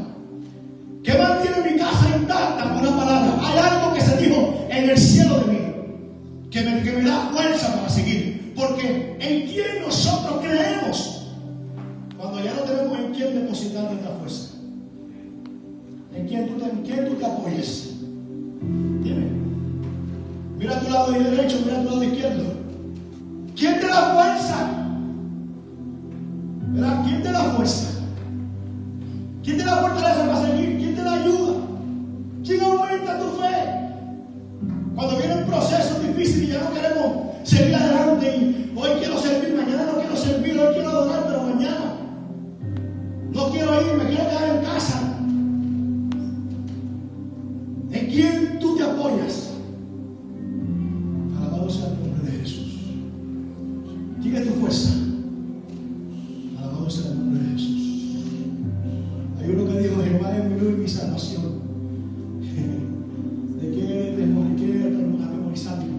¿Qué mantiene mi casa intacta? Una palabra. Hay algo que se dijo en el cielo de mí que me da fuerza para seguir. Porque ¿en quién nosotros creemos cuando ya no tenemos en quién depositar nuestra fuerza? ¿En quién tú te apoyas? Dime. Mira a tu lado derecho, mira a tu lado izquierdo. ¿Quién te da fuerza? ¿Verdad? ¿Quién te da fuerza? ¿Quién te da fortaleza para seguir? ¿Quién te da ayuda? ¿Quién aumenta tu fe? Cuando vienen procesos difíciles y ya no queremos seguir adelante y hoy quiero servir, mañana no quiero servir, hoy quiero adorar, pero mañana no quiero ir, me quiero quedar en casa. ¿En quién tú te apoyas? Alabado sea el nombre de Jesús. ¿Quién es tu fuerza? Alabado sea el nombre de Jesús. Hay uno que dijo: Jehová es mi luz y mi salvación. ¿De qué atemorizarme?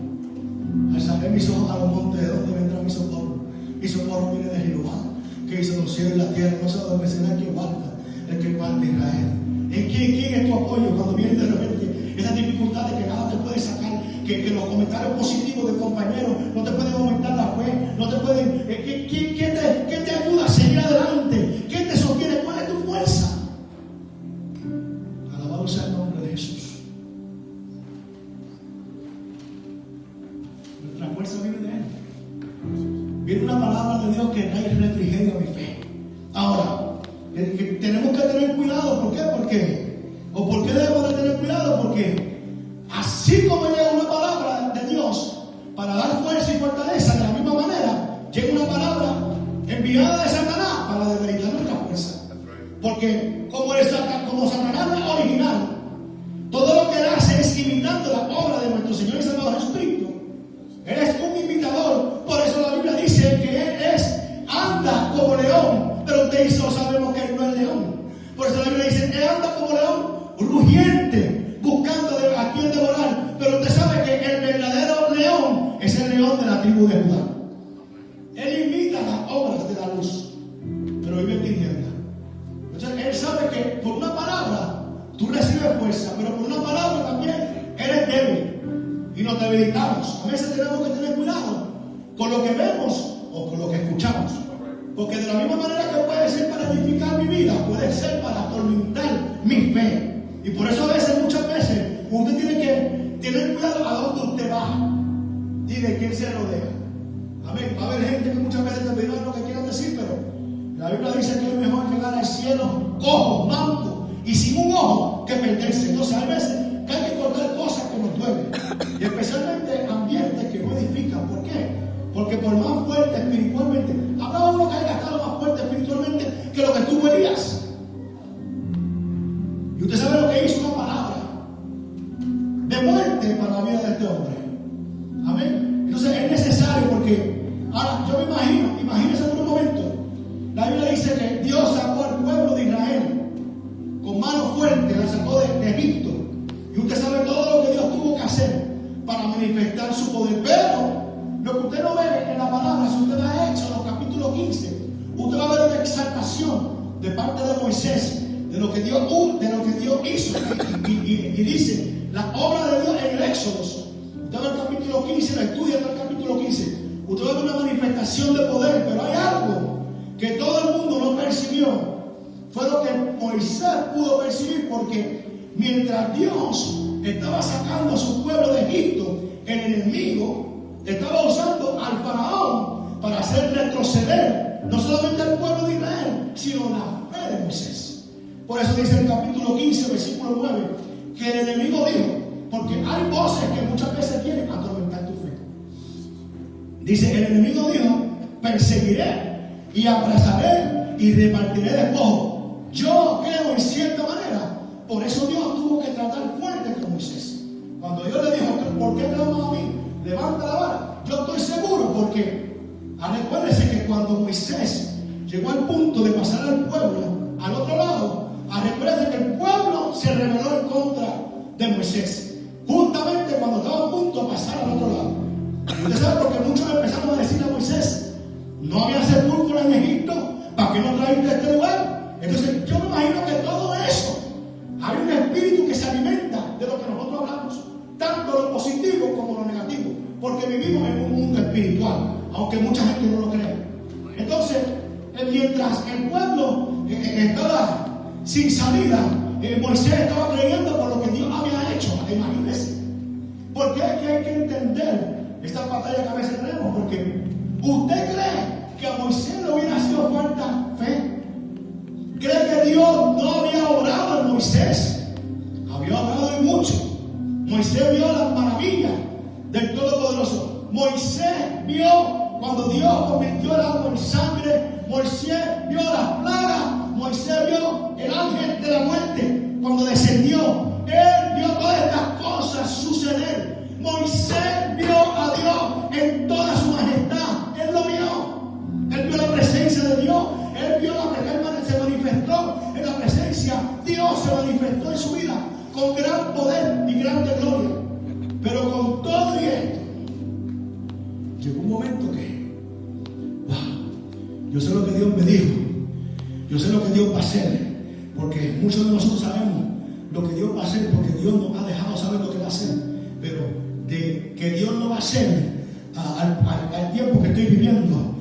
Alzaré mis ojos a los montes, ¿de dónde vendrá mi socorro? Mi socorro viene de Jehová, que hizo los cielos y la tierra. No se adormecerá el que guarda, el que guarda Israel. ¿En quién es tu apoyo cuando vienen de repente esas dificultades que nada te puede sacar, que los comentarios positivos de compañeros no te pueden aumentar la fe, no te pueden. ¿Qué te ayuda a seguir adelante? ¿Qué te sostiene? ¿Cuál es tu fuerza? Alabado sea el nombre de Jesús. Nuestra fuerza viene de Él. Viene una palabra de Dios que trae refrigerio a mi fe. Ahora, tenemos que tener cuidado. ¿Por qué? ¿Por qué debemos de tener cuidado? Porque así como llega una palabra de Dios para dar fuerza y fortaleza, de la misma manera llega una palabra enviada de Satanás para debilitar nuestra fuerza. Porque como Satanás es original, todo lo que él hace es imitando la obra de nuestro Señor y Salvador Jesucristo. Él es un imitador. Por eso la Biblia dice que él anda como león. Pero ustedes no sabemos que él no es león. Por eso la Biblia dice, él anda como león, rugiente, buscando a quien devorar. Pero usted sabe que el verdadero león es el león de la tribu de Judá. Él imita las obras de la luz, pero vive en tinieblas. Entonces él sabe que por una palabra tú recibes fuerza, pero por una palabra también eres débil. Y nos debilitamos. A veces tenemos que tener cuidado con lo que vemos o con lo que escuchamos. Porque de la misma manera que puede ser para edificar mi vida, puede ser para atormentar mi fe. Y por eso muchas veces, usted tiene que tener cuidado a dónde usted va y de quién se rodea. Amén. Va a haber gente que muchas veces te dirá lo que quieran decir, pero la Biblia dice que es mejor llegar al cielo cojo, manco y sin un ojo que perderse. Entonces hay veces que hay que cortar cosas que nos duelen. Y especialmente ambientes que no edifican. ¿Por qué? Porque por más fuerte espiritualmente, habrá uno que haya estado más fuerte espiritualmente que lo que tú verías. Y usted sabe lo que hizo una palabra de muerte para la vida de este hombre. Amén. Entonces es necesario, porque ahora yo me imagínese por un momento, la Biblia dice que Dios sacó al pueblo de Israel con mano fuerte, la sacó de Egipto. Y usted sabe todo lo que Dios tuvo que hacer para manifestar su poder. Pero lo que usted no ve en la palabra, si usted va a Éxodo capítulo 15, usted va a ver una exaltación de parte de Moisés, de lo que Dios hizo. Y dice, la obra de Dios en el Éxodo. Usted va al capítulo 15, la estudia hasta el capítulo 15. Usted va a ver una manifestación de poder, pero hay algo que todo el mundo no percibió. Fue lo que Moisés pudo percibir, porque mientras Dios estaba sacando a su pueblo de Egipto, el enemigo estaba usando al faraón para hacer retroceder no solamente al pueblo de Israel, sino la fe de Moisés. Por eso dice el capítulo 15, versículo 9, que el enemigo dijo, porque hay voces que muchas veces quieren atormentar tu fe. Dice, el enemigo dijo, perseguiré y apresaré y repartiré despojo. Yo creo en cierta manera. Por eso Dios tuvo que tratar fuerte con Moisés. Cuando Dios le dijo, ¿por qué clamas a mí? Levanta la vara. Yo estoy seguro, porque recuérdese que cuando Moisés llegó al punto de pasar al pueblo al otro lado, recuérdese que el pueblo se rebeló en contra de Moisés, justamente cuando estaba a punto de pasar al otro lado. Y usted sabe, porque muchos empezaron a decir a Moisés, no había sepulcro en Egipto, ¿para qué no traíste a este lugar? Entonces yo me imagino que todo eso, hay un espíritu que se alimenta de lo que nosotros hablamos, tanto lo positivo como lo negativo, porque vivimos en un mundo espiritual, aunque mucha gente no lo cree. Entonces, mientras el pueblo estaba sin salida, Moisés estaba creyendo por lo que Dios había hecho. Imagínense. Porque es que hay que entender esta batalla que a veces tenemos, porque ¿usted cree que a Moisés le hubiera sido falta fe? ¿Cree que Dios no había obrado en Moisés? Había obrado en mucho. Moisés vio las maravillas del Todopoderoso. Moisés vio cuando Dios convirtió el agua en sangre. Moisés vio las plagas. Moisés vio el ángel de la muerte cuando descendió. Él vio todas estas cosas suceder. Moisés vio a Dios en toda su majestad. Él lo vio. Él vio la presencia de Dios. Él vio la presencia, se manifestó en la presencia. Dios se manifestó en su vida con gran poder y grande gloria. Pero con todo y esto, llegó un momento que, wow, yo sé lo que Dios me dijo. Yo sé lo que Dios va a hacer. Porque muchos de nosotros sabemos lo que Dios va a hacer, porque Dios nos ha dejado saber lo que va a hacer. Pero de que Dios lo va a hacer al tiempo que estoy viviendo,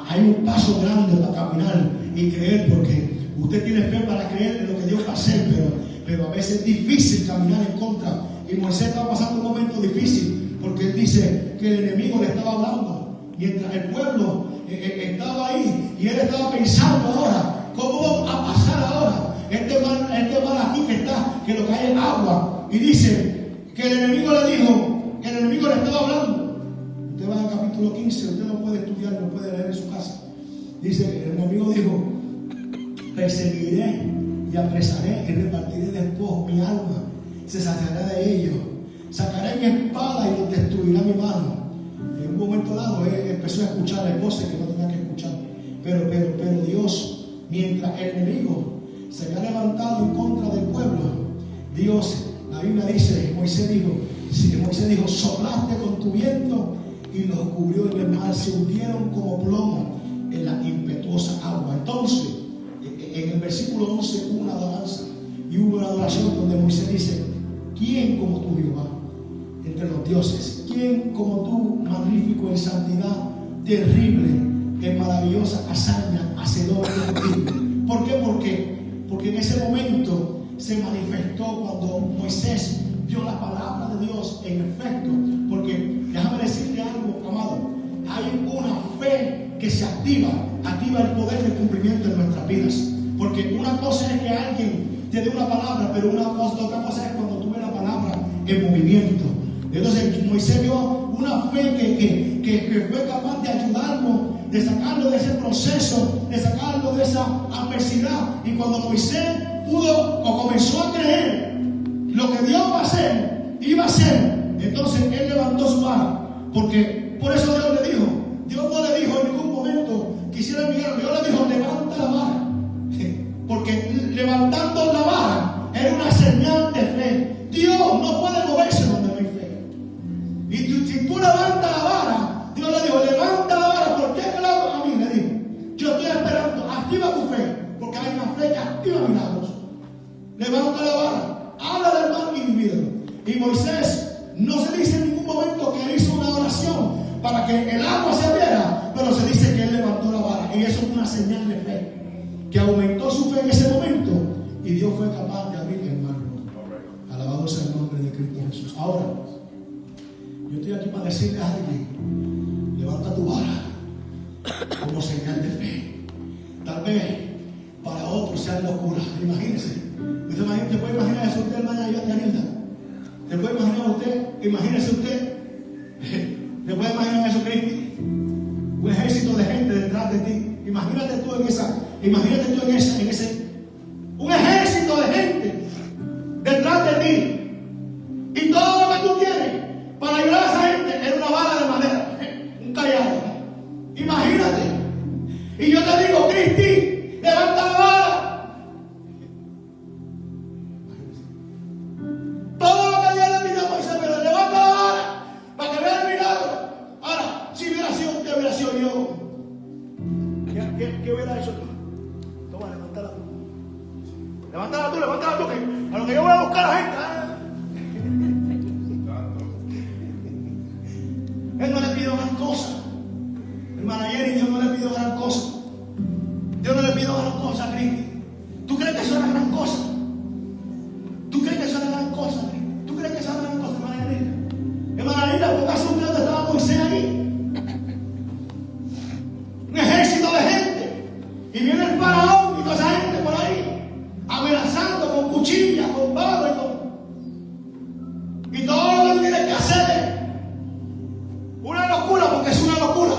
hay un paso grande para caminar y creer, porque usted tiene fe para creer en lo que Dios va a hacer, pero a veces es difícil caminar en contra. Y Moisés estaba pasando un momento difícil, porque él dice que el enemigo le estaba hablando mientras el pueblo estaba ahí, y él estaba pensando ahora, ¿cómo va a pasar ahora? Este mar aquí que lo que hay es agua. Y dice que el enemigo le dijo, que el enemigo le estaba hablando. Usted va al capítulo 15, usted no puede estudiar, no puede leer en su casa. Dice, el enemigo dijo, perseguiré y apresaré y repartiré después mi alma, se saciará de ellos, sacaré mi espada y los destruirá mi mano. En un momento dado él empezó a escuchar voces que no tenía que escuchar, pero Dios, mientras el enemigo se había levantado en contra del pueblo, Dios, la Biblia dice, Moisés dijo, soplaste con tu viento y los cubrió en el mar, se hundieron como plomo en la impetuosa agua. Entonces, en el versículo 11 hubo una alabanza y hubo una adoración donde Moisés dice, ¿quién como tú, Jehová, entre los dioses? ¿Quién como tú, magnífico en santidad, terrible en maravillosa hazaña, hacedor de ti? ¿Por qué? Porque en ese momento se manifestó cuando Moisés vio la palabra de Dios en efecto. Porque déjame decirte algo, amado, hay una fe que se activa el poder de cumplimiento en nuestras vidas. Porque una cosa es que alguien te dé una palabra, pero otra cosa es cuando tú ves la palabra en movimiento. Entonces Moisés vio una fe que fue capaz de ayudarnos, de sacarlo de ese proceso, de sacarlo de esa adversidad. Y cuando Moisés pudo o comenzó a creer lo que Dios iba a hacer, entonces él levantó su vara. Porque por eso Dios no le dijo en ningún momento que hiciera el milagro. Dios le dijo, levanta la vara. Porque levantando la vara era una señal de fe. Dios no puede moverse donde no hay fe. Y si tú levantas la vara, Dios le dijo, levanta la vara. ¿Por qué claro a mí? Le dijo, yo estoy esperando, activa tu fe, porque hay una fe que activa milagros. Levanta la vara, habla del mar y divídelo. Y Moisés, no se dice en ningún momento que él hizo una oración para que el agua se abriera, pero se dice que él levantó la vara. Y eso es una señal de fe, que aumentó su fe en ese momento, y Dios fue capaz de abrir el mar. Alabado sea el nombre de Cristo Jesús. Ahora, yo estoy aquí para decirle a alguien, levanta tu vara como señal de fe. Tal vez para otros sea locura. Imagínense. ¿Te puede imaginar eso usted, hermana Yanilda? ¿Te puede imaginar usted? Imagínese usted. ¿Te puede imaginar eso, Cristi? Un ejército de gente detrás de ti. Imagínate tú en ese. Un ejército de gente detrás de ti. Y todo lo que tú tienes para ayudar a esa gente es una vara de madera, un callado. Imagínate. Y yo te digo, Cristi, levanta la vara. Todo lo que Dios le pidió a Moisés, pero levanta la vara para que vea el milagro. Ahora, si hubiera sido usted, hubiera sido yo, ¿qué hubiera hecho tú? Toma, levántala tú. Levántala tú, que a lo que yo voy a buscar a la gente. Él no le pidió gran cosa. Hermana Jenny, Dios no le pidió gran cosa. Dios no le pidió gran cosa a Cristi. ¿Tú crees que eso era gran cosa? ¿Tú crees que eso era gran cosa, Cristi? ¿Tú crees que eso era gran cosa, hermana Jenny? Hermana Jenny, póngase un dedo, estaba Moisés ahí. Un ejército de gente. Y viene el faraón y toda esa gente por ahí, amenazando con cuchillas, con balas y todo lo que tiene que hacer es una locura, porque es una locura.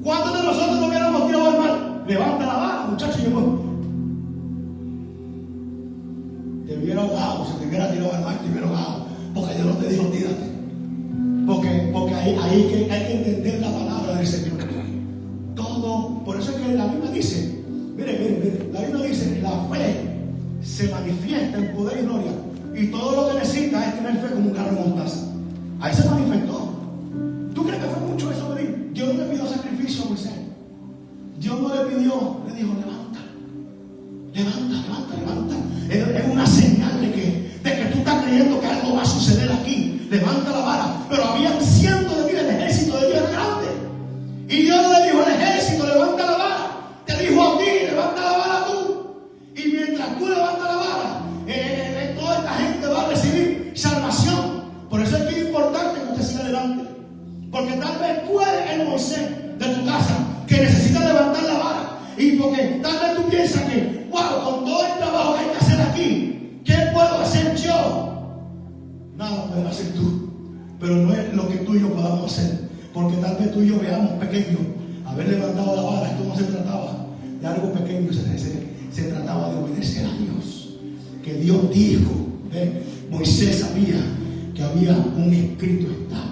¿Cuántos de nosotros no hubiéramos tirado al mar? Levanta la vara, muchachos, y yo te hubiera ahogado. Si te hubiera tirado al mar, te hubiera ahogado, porque Dios no te dijo tírate. Porque ahí hay que entender la palabra del Señor. Todo, por eso es que la Biblia dice, mire, la Biblia dice, la fe se manifiesta en poder y gloria, y todo lo que necesita es tener fe como un carro de mostaza. Ahí se manifestó. ¿Tú crees que fue mucho eso, venir? Dios no le pidió sacrificio a Moisés. Dios no le pidió, le dijo, levanta. Es una señal de que tú estás creyendo que algo va a suceder aquí. Levanta. tal vez tú eres el Moisés de tu casa que necesita levantar la vara. Y porque tal vez tú piensas que, wow, con todo el trabajo que hay que hacer aquí, ¿qué puedo hacer yo? Nada puedes hacer tú. Pero no es lo que tú y yo podamos hacer. Porque tal vez tú y yo veamos pequeño haber levantado la vara. Esto no se trataba de algo pequeño, se trataba de obedecer a Dios. Que Dios dijo, Moisés sabía que había un escrito estaba,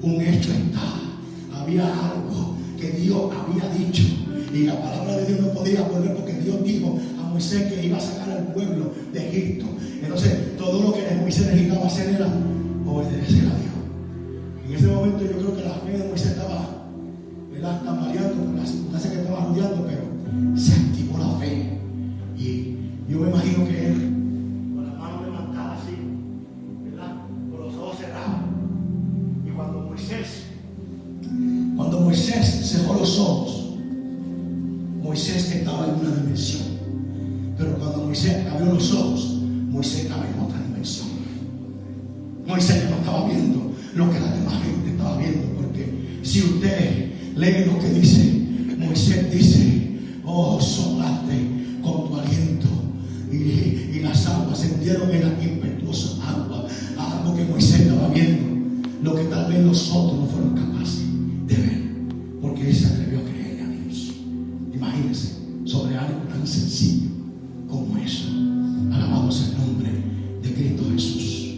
un hecho estaba, había algo que Dios había dicho. Y la palabra de Dios no podía volver porque Dios dijo a Moisés que iba a sacar al pueblo de Egipto. Entonces todo lo que Moisés necesitaba hacer era obedecer a Dios. En ese momento yo creo que la fe de Moisés estaba, ¿verdad?, tambaleando por las circunstancias que estaba rodeando, pero se activó la fe. Y yo me imagino que él, con las manos levantadas así, ¿verdad?, con los ojos cerrados. Y cuando Moisés cerró los ojos, Moisés estaba en una dimensión. Pero cuando Moisés abrió los ojos, Moisés estaba en otra dimensión. Moisés no estaba viendo lo que la demás gente estaba viendo, porque si usted lee lo que dice, Moisés dice, oh, soplaste con tu aliento y las aguas se hundieron en la impetuosa agua, algo que Moisés estaba viendo, lo que tal vez nosotros no fueron capaces de ver, porque él se atrevió a creerle a Dios. Imagínense, sobre algo tan sencillo como eso. Alabado sea el nombre de Cristo Jesús,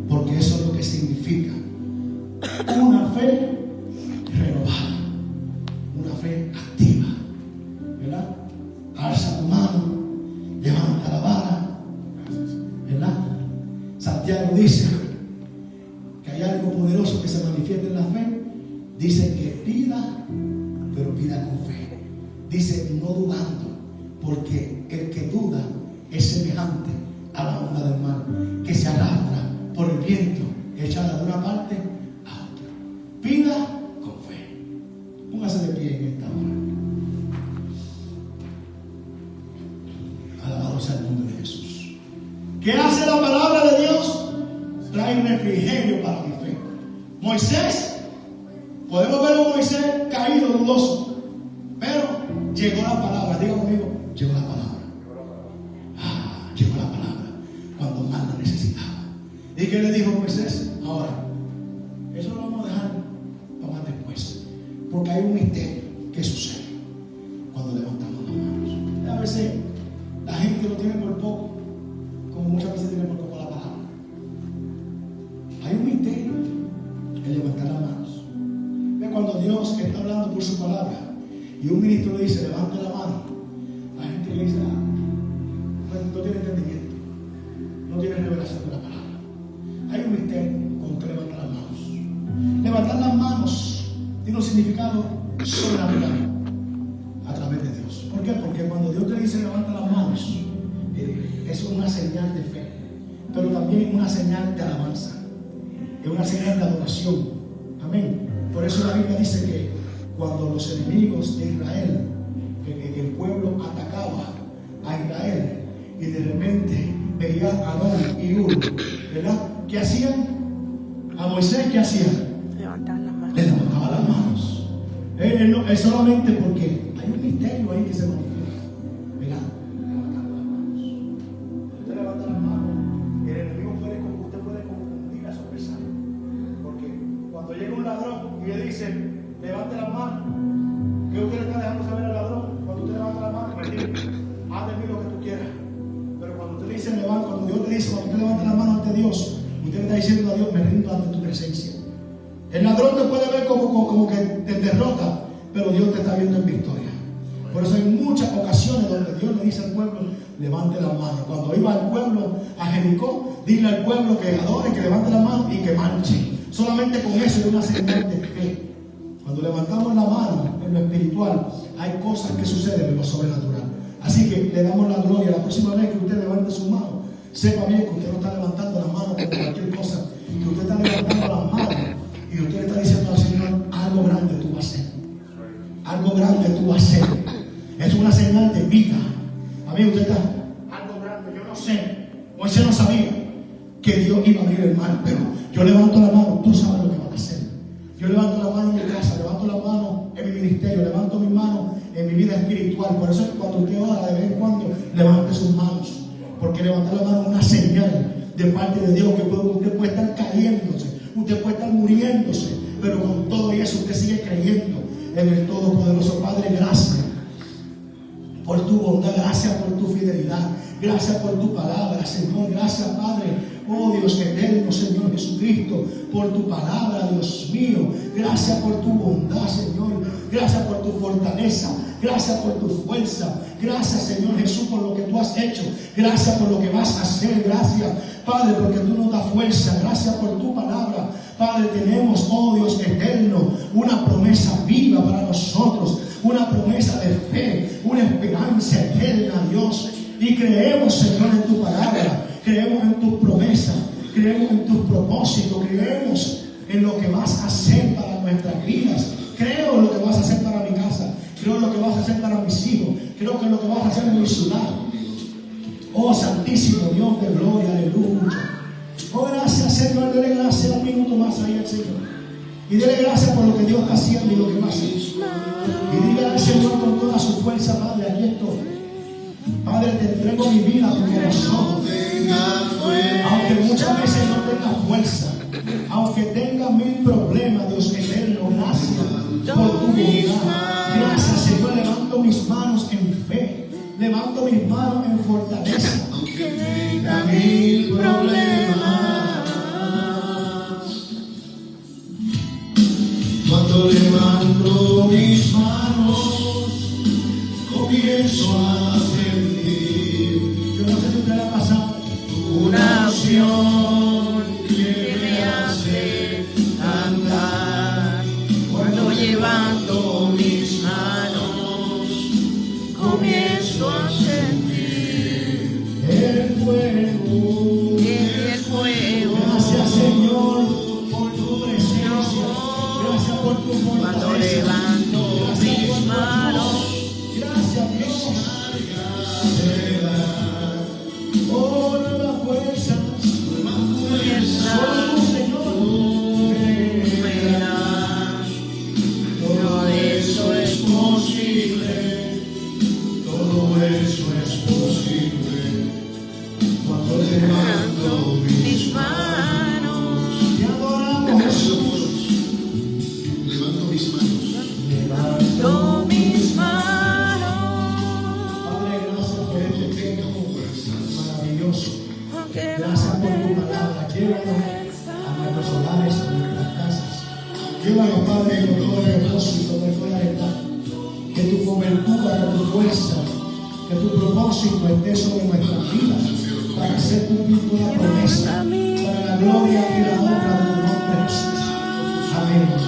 porque eso es lo que significa una fe renovada, una fe activa, ¿verdad? Alza tu mano, levanta la vara, ¿verdad? Santiago dice que hay algo poderoso que se manifiesta en la fe. Dice que pida, pero pida con fe. Dice no dudando, porque el que duda es semejante a la onda del mar, que se arrastra por el viento, echada de una parte a otra. Pida con fe. Póngase de pie en esta hora. Alabado sea el nombre de Jesús. ¿Qué hace la palabra de Dios? Trae refrigerio para mi fe. Moisés, podemos ver a Moisés caído, dudoso, pero llegó la palabra. Diga conmigo, llegó la palabra. Llegó la palabra cuando más la necesitaba. ¿Y qué le dijo Moisés? Ahora, eso lo vamos a dejar para más después, porque hay un misterio que sucede cuando levantamos las manos. A veces la gente lo tiene por poco, como muchas veces tiene por poco la palabra. Hay un misterio en levantar las manos. Ve cuando Dios está hablando por su palabra y un ministro le dice levante la mano, la gente le dice no tiene entendimiento, no tiene revelación de la palabra. Hay un misterio cuando usted levanta las manos. Levantar las manos tiene un significado sobrenatural a través de Dios. ¿Por qué? Porque cuando Dios te dice levanta las manos, eso es una señal de fe, pero también una señal de alabanza, es una señal de adoración. Amén. Por eso la Biblia dice que cuando los enemigos de Israel, que el pueblo atacaba a Israel, y de repente veía a Aarón y Hur, ¿verdad? ¿Qué hacían? A Moisés, ¿qué hacían? Levantaban las manos. Le levantaban las manos. Es solamente porque hay un misterio ahí que se manifiesta, ¿verdad? Levantando las manos. Usted levanta las manos, el enemigo usted puede confundir a su adversario. Porque cuando llega un ladrón y le dice, levante las manos, ¿qué usted le está dejando saber al ladrón? Cuando usted levanta las manos, me dice, haz de mí lo que tú quieras. Pero cuando usted dice levanta, cuando Dios te dice, cuando usted levanta las manos ante Dios, usted le está diciendo a Dios, me rindo ante tu presencia. El ladrón te puede ver como que te derrota, pero Dios te está viendo en victoria. Por eso hay muchas ocasiones donde Dios le dice al pueblo, levante las manos. Cuando iba el pueblo a Jericó, dile al pueblo que adore, que levante las manos y que marche. Solamente con eso es una señal de fe. Cuando levantamos la mano en lo espiritual, hay cosas que suceden en lo sobrenatural. Así que le damos la gloria. La próxima vez que usted levante su mano, sepa bien que usted no está levantando las manos por cualquier cosa, que usted está levantando las manos y usted le está diciendo al Señor, algo grande tú vas a hacer. Algo grande tú vas a hacer. Es una señal de vida. A mí usted está, algo grande, yo no sé. Moisés no sabía que Dios iba a abrir el mar, pero yo levanto la mano, tú sabes lo que vas a hacer. Yo levanto la mano en mi casa, levanto la mano en mi ministerio, levanto mi mano en mi vida espiritual. Por eso es que cuando usted ora, de vez en cuando, levante sus manos. Porque levantar la mano es una señal de parte de Dios, que usted puede estar cayéndose, usted puede estar muriéndose, pero con todo eso usted sigue creyendo en el Todopoderoso. Padre, gracias por tu bondad, gracias por tu fidelidad, gracias por tu palabra, Señor. Gracias, Padre, oh Dios eterno, Señor Jesucristo, por tu palabra, Dios mío. Gracias por tu bondad, Señor. Gracias por tu fortaleza, gracias por tu fuerza. Gracias, Señor Jesús, por lo que tú has hecho. Gracias por lo que vas a hacer. Gracias, Padre, porque tú nos das fuerza. Gracias por tu palabra. Padre, tenemos, oh Dios eterno, una promesa viva para nosotros, una promesa de fe, una esperanza eterna, Dios. Y creemos, Señor, en tu palabra, creemos en tus promesas, creemos en tus propósitos, creemos en lo que vas a hacer para nuestras vidas. Creo en lo que vas a hacer para mi casa, creo en lo que vas a hacer para mis hijos, creo que en lo que vas a hacer en mi ciudad. Oh Santísimo Dios de gloria, aleluya. Oh, gracias, Señor. Dele gracias un minuto más ahí al Señor. Y dele gracias por lo que Dios está haciendo y lo que va a hacer. Y dígale al Señor con toda su fuerza: Padre, aquí estoy. Padre, te entrego mi vida, tu corazón. Aunque muchas veces no tenga fuerza, aunque tenga mil problemas, Dios eterno, gracias por tu bondad. Gracias, Señor. Levanto mis manos en fe, levanto mis manos en fortaleza. Aunque tenga mil problemas, cuando levanto mis manos, comienzo a sentir. Yo no sé si usted le ha pasado una opción que me hace cantar. Cuando levanto mis manos, comienzo a sentir el fuego. El fuego. Gracias, Señor, por tu presencia. Gracias por tu fortaleza. Cuando levanto mis manos, gracias, Dios. Oh, nuevas fuerzas, solo tu Señor me da. Todo eso es posible, todo eso es posible. Cuando levanto mis manos, te adoramos, Jesús. Levanto mis manos, levanto mis manos. Padre, gracias por este tiempo maravilloso. Gracias por tu palabra. Llévanos a nuestros hogares, a nuestras casas. Llévanos, Padre, con todo el propósito de toda verdad. Que tu cobertura, que tu fuerza, que tu propósito esté sobre nuestras vidas, para hacer cumplir tu promesa, para la gloria y la honra de tu nombre, Jesús. Amén.